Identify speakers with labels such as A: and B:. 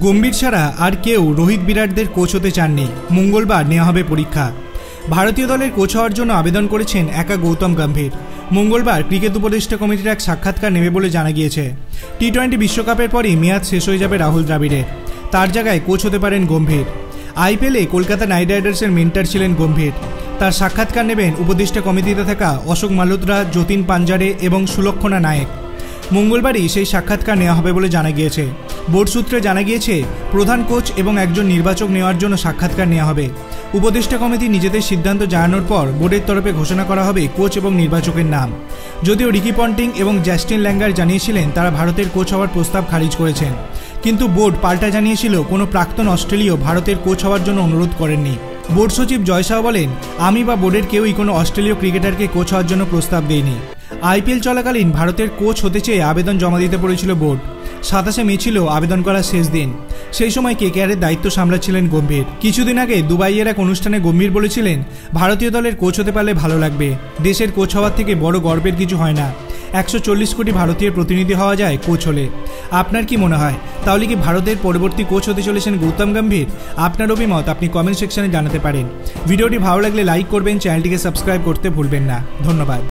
A: গম্ভীর ছাড়া আর কেউ রোহিত বিরাটদের কোচ হতে চাননি। মঙ্গলবার নেওয়া হবে পরীক্ষা। ভারতীয় দলের কোচ হওয়ার জন্য আবেদন করেছেন একা গৌতম গম্ভীর। মঙ্গলবার ক্রিকেট উপদেষ্টা কমিটির এক সাক্ষাৎকার নেবে বলে জানা গিয়েছে। টি-20 বিশ্বকাপের পরই মেয়াদ শেষ হয়ে যাবে রাহুল দ্রাবিড়ের। তার জায়গায় কোচ হতে পারেন গম্ভীর। আইপিএলে কলকাতা নাইট রাইডার্সের মেন্টর ছিলেন গম্ভীর। তার সাক্ষাৎকার নেবেন উপদেষ্টা কমিটিতে থাকা অশোক মালহোত্রা, যতীন পাঞ্জারে এবং সুলক্ষণা নায়েক। মঙ্গলবারই সেই সাক্ষাৎকার নেওয়া হবে বলে জানা গিয়েছে। বোর্ড সূত্রে জানা গিয়েছে, প্রধান কোচ এবং একজন নির্বাচক নেওয়ার জন্য সাক্ষাৎকার নেওয়া হবে। উপদেষ্টা কমিটি নিজেদের সিদ্ধান্ত জানানোর পর বোর্ডের তরফে ঘোষণা করা হবে কোচ এবং নির্বাচকের নাম। যদিও রিকি পন্টিং এবং জাস্টিন ল্যাঙ্গার জানিয়েছিলেন তারা ভারতের কোচ হওয়ার প্রস্তাব খারিজ করেছেন, কিন্তু বোর্ড পাল্টা জানিয়েছিল কোনো প্রাক্তন অস্ট্রেলীয় ভারতের কোচ হওয়ার জন্য অনুরোধ করেননি। বোর্ড সচিব জয় শাহ বলেন, আমি বা বোর্ডের কেউই কোনো অস্ট্রেলীয় ক্রিকেটারকে কোচ হওয়ার জন্য প্রস্তাব দেয়নি। আইপিএল চলাকালীন ভারতের কোচ হতে চেয়ে আবেদন জমা দিতে পড়েছিল বোর্ড। 27 মে ছিল আবেদন করার শেষ দিন। সেই সময় কেকেআরের দায়িত্ব সামলাচ্ছিলেন গম্ভীর। কিছুদিন আগে দুবাইয়ের এক অনুষ্ঠানে গম্ভীর বলেছিলেন, ভারতীয় দলের কোচ হতে পারলে ভালো লাগবে। দেশের কোচ হওয়ার থেকে বড় গর্বের কিছু হয় না। 140 কোটি ভারতীয় প্রতিনিধি হওয়া যায় কোচ হলে। আপনার কি মনে হয়, তাহলে কি ভারতের পরবর্তী কোচ হতে চলেছেন গৌতম গম্ভীর? আপনার অভিমত আপনি কমেন্ট সেকশনে জানাতে পারেন। ভিডিওটি ভালো লাগলে লাইক করবেন, চ্যানেলটিকে সাবস্ক্রাইব করতে ভুলবেন না। ধন্যবাদ।